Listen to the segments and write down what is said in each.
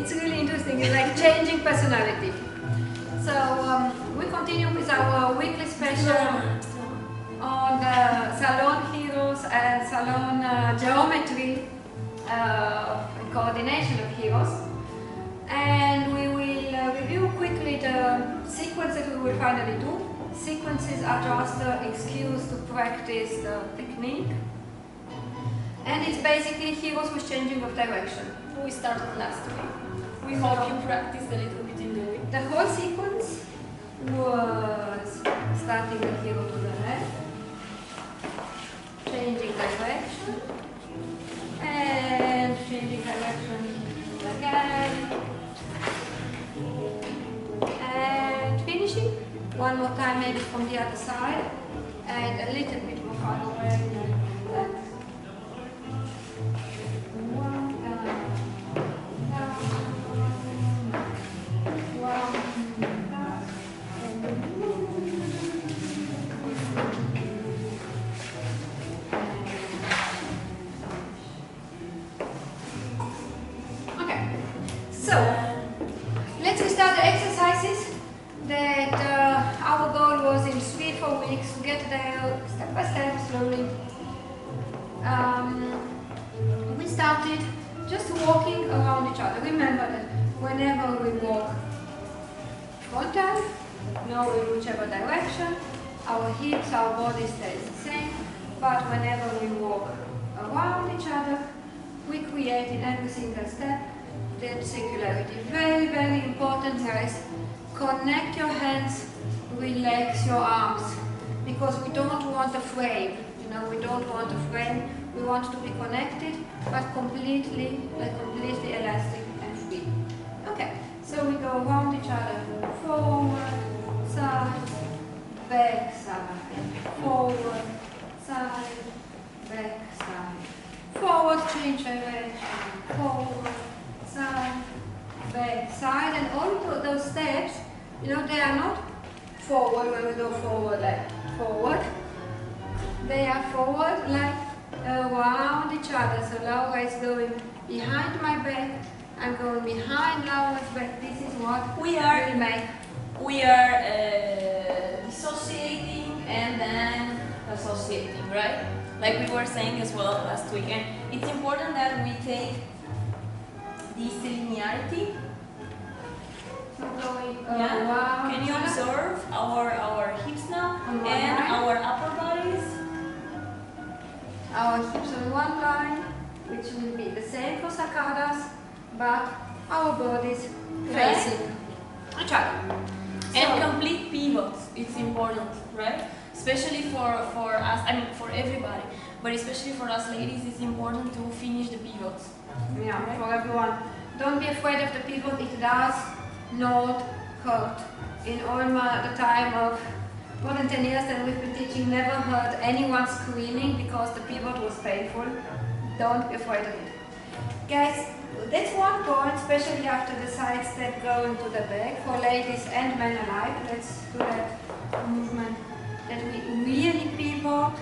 It's really interesting. It's like changing personality. So we continue with our weekly special on the Salón Giros and Salón geometry coordination of Giros. And we will review quickly the sequence that we will finally do. Sequences are just an excuse to practice the technique. And it's basically Giros with changing of direction. We started last week. We hope you practiced a little bit in the week. The whole sequence was starting the Giro to the left, changing direction, and changing direction again, and finishing. One more time maybe from the other side, and a little bit more far away like that. So, let's restart the exercises that our goal was in 3-4 weeks to get there step by step, slowly. We started just walking around each other. Remember that whenever we walk frontal, no in whichever direction, our hips, our body stays the same, but whenever we walk around each other, we create in every single step that circularity. Very, very important, guys. Connect your hands, relax your arms, because we don't want a frame. You know, we don't want a frame. We want to be connected, but completely elastic and free. Okay, so we go around each other. Forward, side, back, side. Forward, side, back, side. Forward, change direction. Forward, side, back, side, and all of those steps, you know, they are not forward when we go forward like forward. They are forward like around each other. So Laura is going behind my back, I'm going behind Laura's back. This is what we make. We are dissociating and then associating, right? Like we were saying as well last week. And it's important that we take this linearity. So going yeah. Can you observe our hips now and our upper bodies? Our hips on one line, which will be the same for saccadas, but our bodies facing each other. And complete pivots, it's important, right? Especially for us, I mean for everybody, but especially for us ladies, it's important to finish the pivots. Yeah, right? For everyone. Don't be afraid of the pivot, it does not hurt. In all the time of more than 10 years that we've been teaching, never heard anyone screaming because the pivot was painful. Don't be afraid of it. Guys, that's one point, especially after the side step going to the back, for ladies and men alike. Let's do that movement that we really pivot.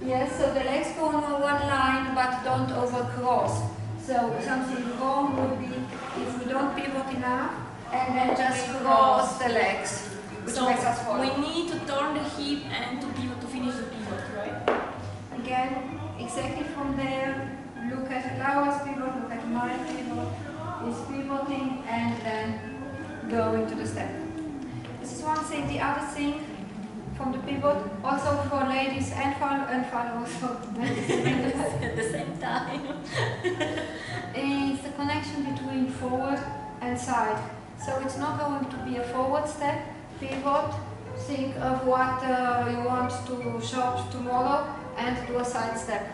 Yes, so the legs go on one line, but don't overcross. So something wrong would be if we don't pivot enough and then just cross the legs, which makes us fall. We need to turn the hip and to pivot to finish the pivot, right? Again, exactly from there, look at Laura's pivot, look at my pivot, is pivoting and then going to the step. This is one thing. The other thing from the pivot, also for ladies and followers at the same time, is the connection between forward and side. So it's not going to be a forward step, pivot, think of what you want to shop tomorrow and do a side step.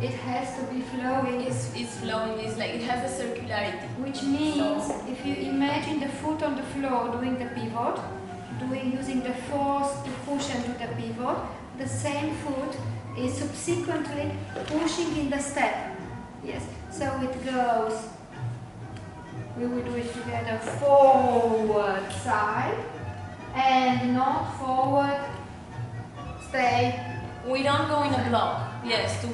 It has to be flowing. It's flowing, it's like it has a circularity. Which means if you imagine the foot on the floor doing the pivot, using the force to push into the pivot, the same foot is subsequently pushing in the step. Yes, so it goes, we will do it together, forward, side, and not forward, stay. We don't go in a block, yes, to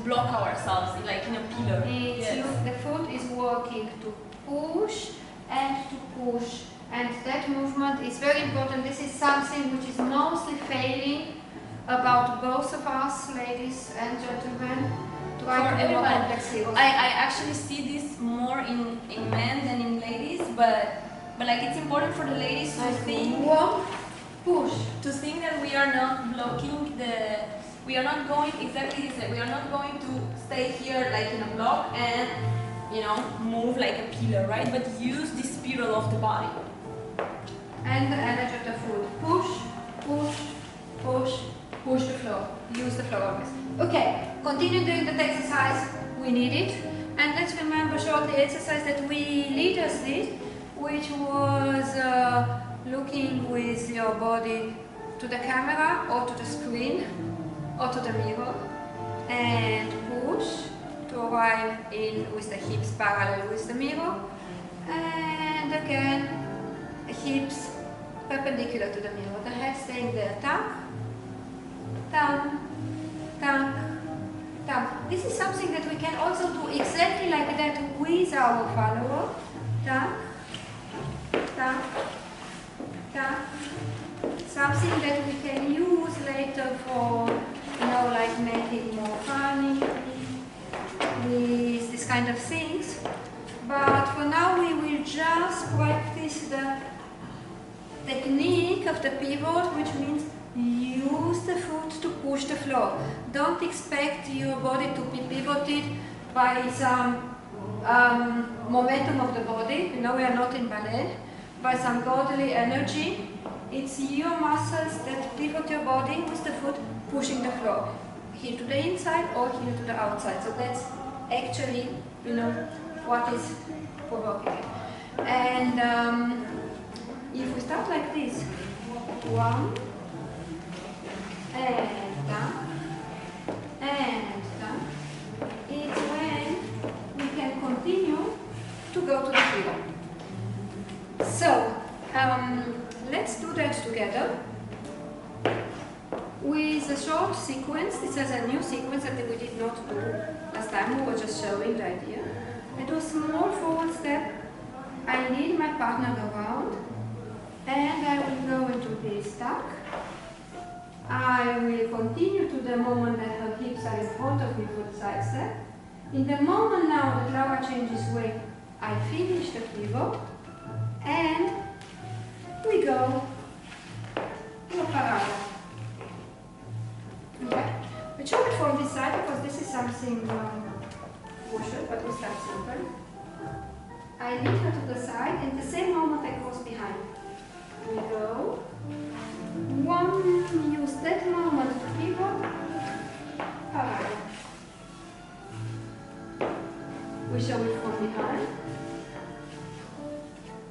block ourselves, like in a pillar. Yes. The foot is working to push and to push. And that movement is very important. This is something which is mostly failing about both of us, ladies and gentlemen. Try to do more complex Giros. I actually see this more in men than in ladies, but like it's important for the ladies to think push. To think that we are not blocking we are not going exactly this way. We are not going to stay here like in a block and move like a pillar, right? But use the spiral of the body. And the energy of the foot. Push, push, push, push the floor. Use the floor always. Okay, continue doing that exercise. We need it. And let's remember shortly the exercise that we leaders did, which was looking with your body to the camera or to the screen or to the mirror and push to arrive in with the hips parallel with the mirror, and again hips perpendicular to the mirror, the head staying there. Tank, tank, tank, tank. This is something that we can also do exactly like that with our follower. Tank, tank, tank. Something that we can use later for, like making more funny with this kind of things. But for now we will just practice the technique of the pivot, which means use the foot to push the floor. Don't expect your body to be pivoted by some momentum of the body. We are not in ballet. By some godly energy. It's your muscles that pivot your body with the foot pushing the floor. Heel to the inside or heel to the outside. So that's actually, what is provoking it. And if we start like this, 1, and down, and down, it's when we can continue to go to the pivot. So, let's do that together with a short sequence. This is a new sequence that we did not do last time. We were just showing the idea. I do a small forward step. I lead my partner around, and I will go into this tuck. I will continue to the moment that her hips are in front of me for the side step. In the moment now that Laura changes weight, I finish the pivot, and we go to a parallel. Okay? We show it from this side because this is something crucial, but we start simple. I lead her to the side, and the same moment I cross behind. We go. 1, use that moment to pivot, parallel. We show it from behind.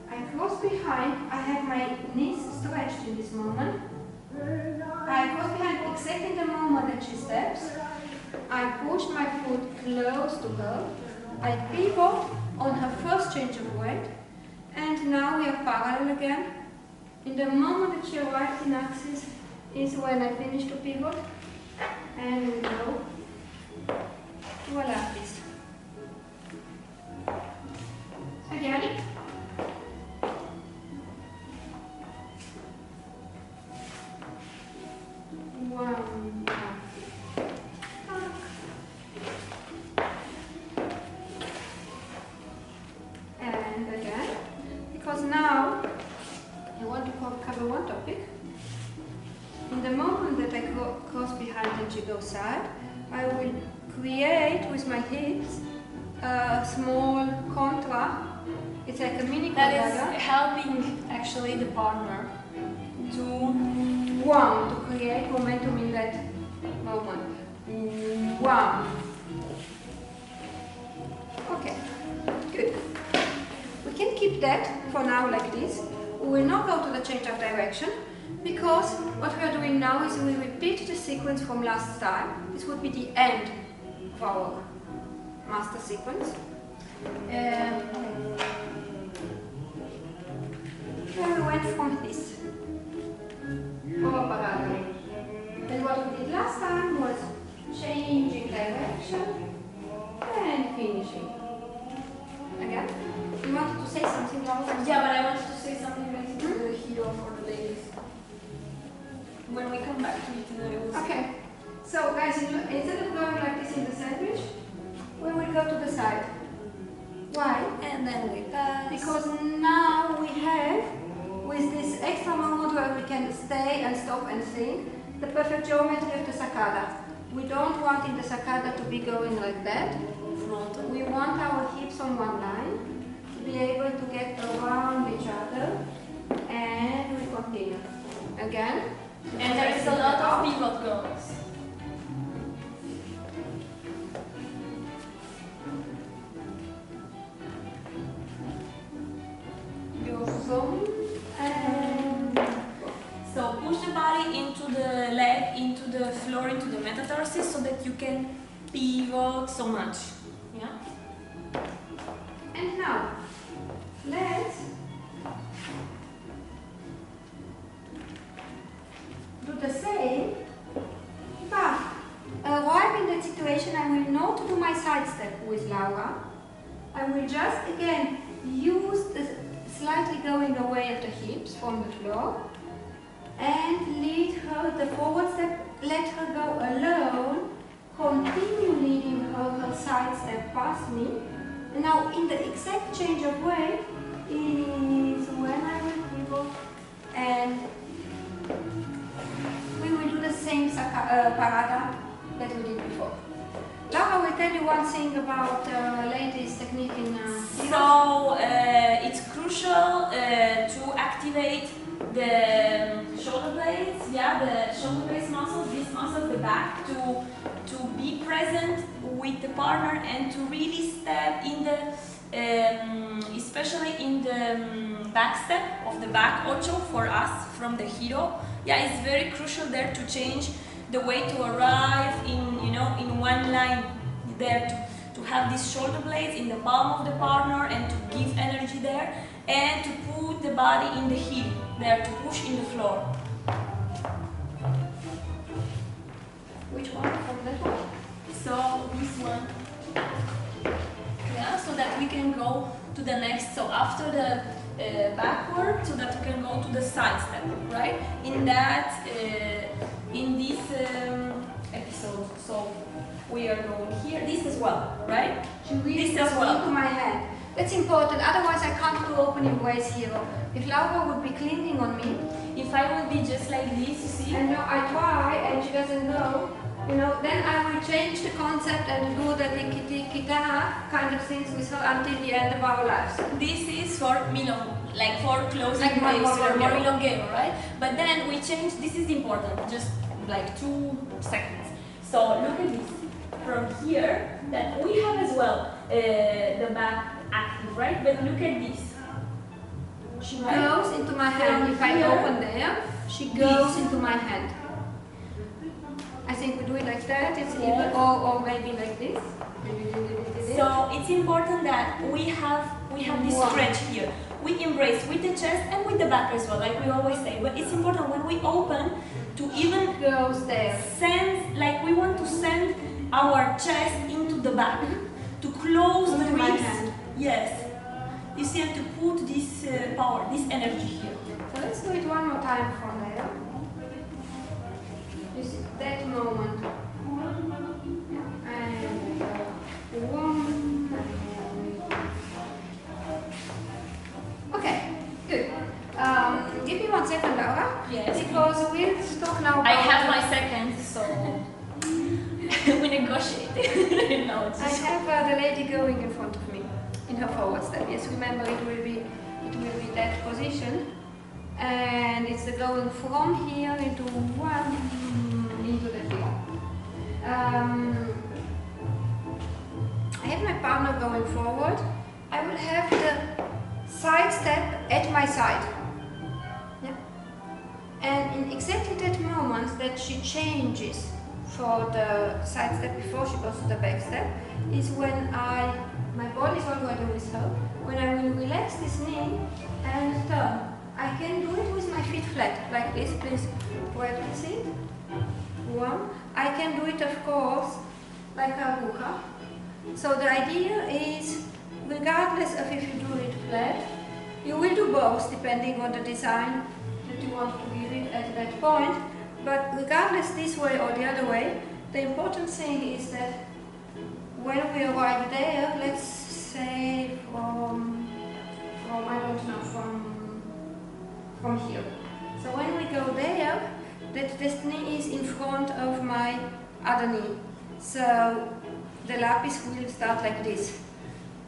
I cross behind, I have my knees stretched in this moment. I cross behind exactly the moment that she steps. I push my foot close to her. I pivot on her first change of weight. And now we are parallel again. In the moment that she arrives in axis is when I finish to pivot. And we go to a lapis. Again. And again, because now I want to cover one topic. In the moment that I cross behind and she goes side, I will create with my hips a small contra. It's like a mini that contra. is helping actually the partner to create momentum in that moment. 1. Okay, good. We can keep that for now like this. We will not go to the change of direction because what we are doing now is we repeat the sequence from last time. This would be the end of our master sequence. Where we went from this over parallel. And what we did last time was changing direction and finishing. Again, we want back to it. Okay. So guys, instead of going like this in the sandwich, we will go to the side. Why? And then we pass. Because now we have, with this extra moment where we can stay and stop and think, the perfect geometry of the saccada. We don't want in the saccada to be going like that. We want our hips on one line, to be able to get around each other, and we continue. Again. And there is a lot of pivot girls. And so push the body into the leg, into the floor, into the metatarsus, so that you can pivot so much. Yeah. And now, let's do the same, but arrive in that situation, I will not do my side step with Laura. I will just again use the slightly going away of the hips from the floor and lead her the forward step, let her go alone, continue leading her side step past me. And now in the exact change of weight is when I will pivot and we will do the same parada that we did before. Laura will tell you one thing about ladies' technique in So it's crucial to activate the shoulder blades, the shoulder blades muscles, this muscle, the back, to be present with the partner and to really step in the, especially in the back step of the back ocho for us from the Giro. It's very crucial there to change the way to arrive in, in one line there to have these shoulder blades in the palm of the partner and to give energy there and to put the body in the heel there to push in the floor. which one from that one? So this one, so that we can go to the next. So after the backward, so that we can go to the side step, right? In that, in this episode, so we are going here. This as well, right? This as well. Into my hand. That's important. Otherwise, I can't do opening ways here. If Laura would be clinging on me, if I would be just like this, you see? And no, I try, and she doesn't know. Then I will change the concept and do the tiki-taka kind of things with her until the end of our lives. This is for milonga, like for closing waves, more elongate, right? But then we change, this is important, just like 2 seconds. So look at this. From here, that we have as well the back active, right? But look at this. She goes into my hand. If I open there, she goes into my hand. I think we do it like that, it's even, or maybe like this. So it's important that we have this stretch here. We embrace with the chest and with the back as well, like we always say. But it's important when we open to even goes there. Send, like we want to send our chest into the back, to close the ribs. Yes. You see, and to put this power, this energy here. So let's do it one more time from there. You see that moment. And one. Okay, good. Give me 1 second, Laura. Yes. Because we'll talk now about... I have my second, so we negotiate. No, I have the lady going in front of me in her forward step. Yes, remember it will be that position, and it's the going from here into the thing. I have my partner going forward. I will have the side step at my side. Yeah. And in exactly that moment that she changes for the side step before she goes to the back step is when my body is already with her, when I will relax this knee and turn. I can do it with my feet flat, like this, please practice it. 1. I can do it, of course, like a ruka. So the idea is, regardless of if you do it flat, you will do both depending on the design that you want to give it at that point. But regardless this way or the other way, the important thing is that when we arrive there, let's say I don't know, from here. So when we go there, that destiny is in front of my other knee. So the lapis will start like this.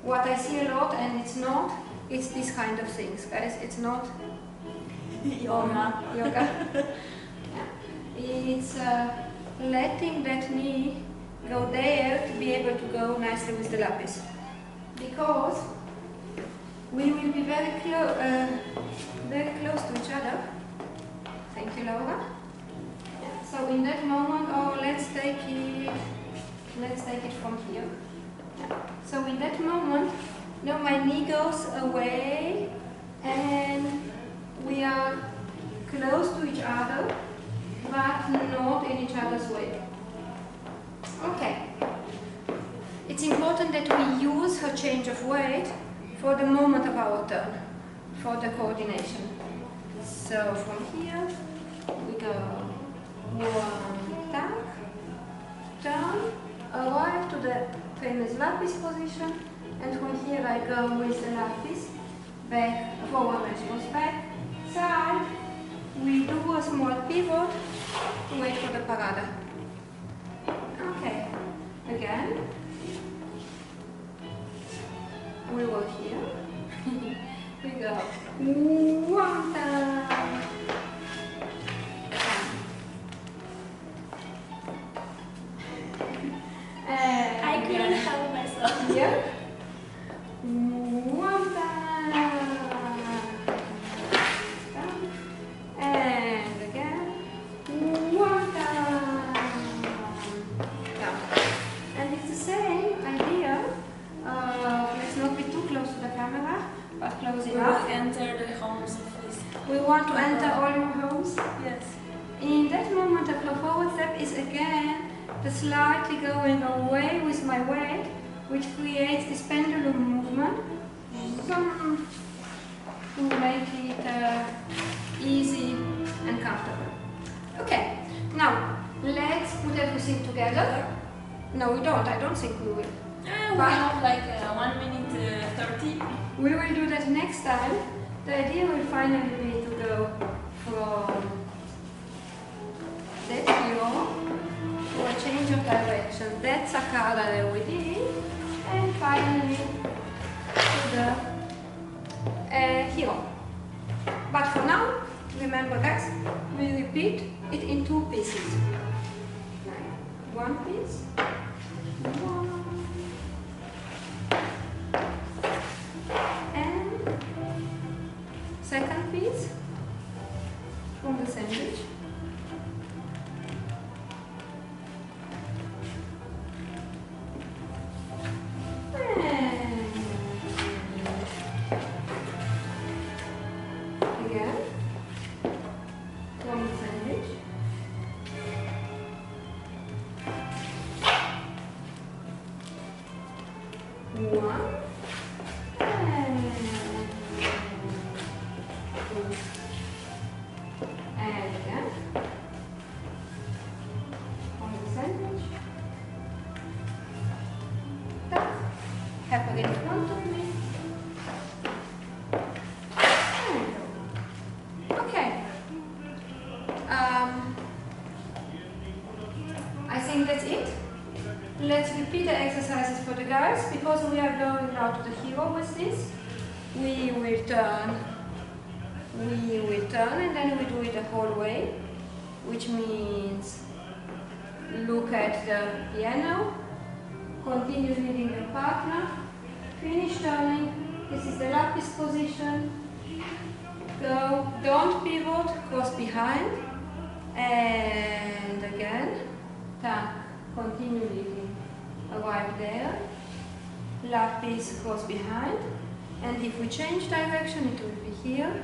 What I see a lot, and it's this kind of things, guys. It's not Yoga. yoga. Yeah. It's letting that knee go there to be able to go nicely with the lapis. Because we will be very close to each other. Thank you, Laura. Yeah. So in that moment, let's take it from here. Yeah. So in that moment, now my knee goes away and we are close to each other, but not in each other's way. Okay. It's important that we use her change of weight for the moment of our turn, for the coordination. So from here, we go one, tap, turn, arrive to the famous lapis position, and from here I go with the lapis, back, forward and goes back, side, we do a small pivot, wait for the parada. Okay, again, we were here, we go one time, I couldn't help myself. here, one time, and again, one time, down. And it's the same idea. Let's not be too close to the camera, but close We will enough. enter the homes of this. We want to enter all your homes. Yes. In that moment, the forward step is again the slightly going away with my weight, which creates this pendulum movement to make it easy and comfortable. Okay, now let's put everything together. No, we don't. I don't think we will. We have like 1 minute 30. We will do that next time. The idea will finally be to go from that hero to a change of direction. That's a card that we did. And finally to the hero. But for now, remember guys, we repeat it in 2 pieces. One piece. One. Second piece from the sandwich. And again from the sandwich. One. And again, on the sandwich, have it in front of me, and go. Okay, I think that's it. Let's repeat the exercises for the guys, because we are going now to the hero with this. We will turn, and then we do it the whole way, which means look at the piano, continue leading the partner, finish turning, this is the lapis position, go, don't pivot, cross behind, and again, turn, continue leading, arrive there, lapis, cross behind, and if we change direction it will be here,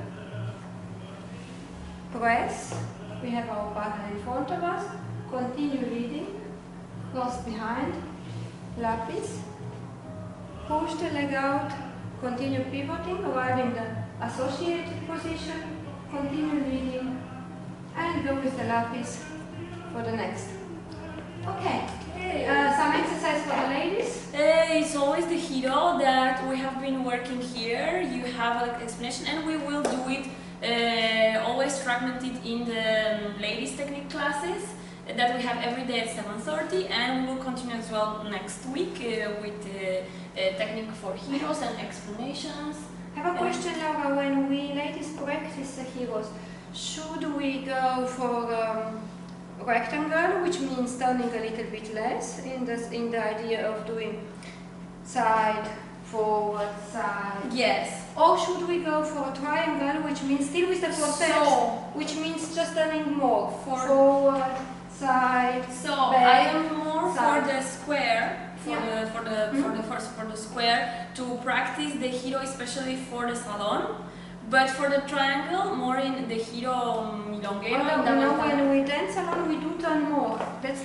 press, we have our partner in front of us, continue leading, cross behind, lapis, push the leg out, continue pivoting, arrive in the associated position, continue leading, and go with the lapis for the next. Okay, some exercise for the ladies. It's always the hero that we have been working here. You have an explanation, and we will do it always fragmented in the ladies technique classes that we have every day at 7:30, and we will continue as well next week with technique for heroes and explanations. I have a question, Laura. When we ladies practice the heroes, should we go for rectangle, which means turning a little bit less in the idea of doing side, forward, side? Yes. Or should we go for a triangle, which means still with the forceps, which means just turning more forward, side, So back, I am more side. for the square, for the square to practice the hero, especially for the salon. But for the triangle, more in the hero milonguero. When we dance alone, we do turn more. That's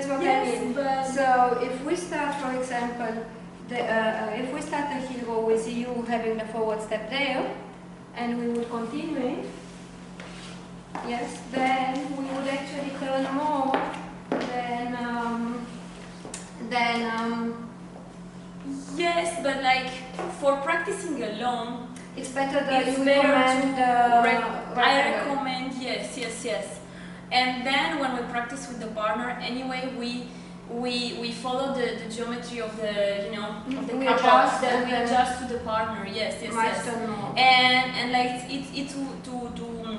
what I mean. But So if we start, for example, if we start the hero with you having the forward step there, and we would continue it, yes, then we would actually turn more than yes, but like for practicing alone, it's better that it's you better recommend I recommend yes. And then when we practice with the partner, anyway, we follow the geometry of the of the We couple adjust that and we then adjust to the partner. Yes. turn more. And like it's to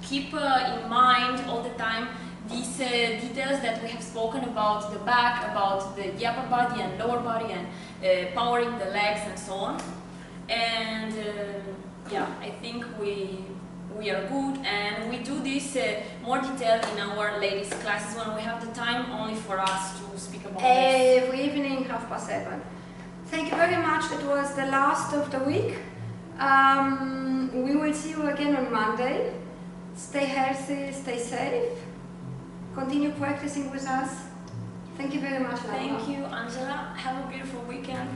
keep in mind all the time these details that we have spoken about the back, about the upper body and lower body, and powering the legs and so on. And yeah, I think we are good, and we do this more detailed in our ladies classes when we have the time only for us to speak about this. Every evening, 7:30. Thank you very much. That was the last of the week. We will see you again on Monday. Stay healthy, stay safe. Continue practicing with us. Thank you very much, Laura. Thank you, Angela. Have a beautiful weekend.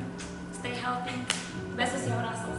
Stay healthy. Besos y abrazos.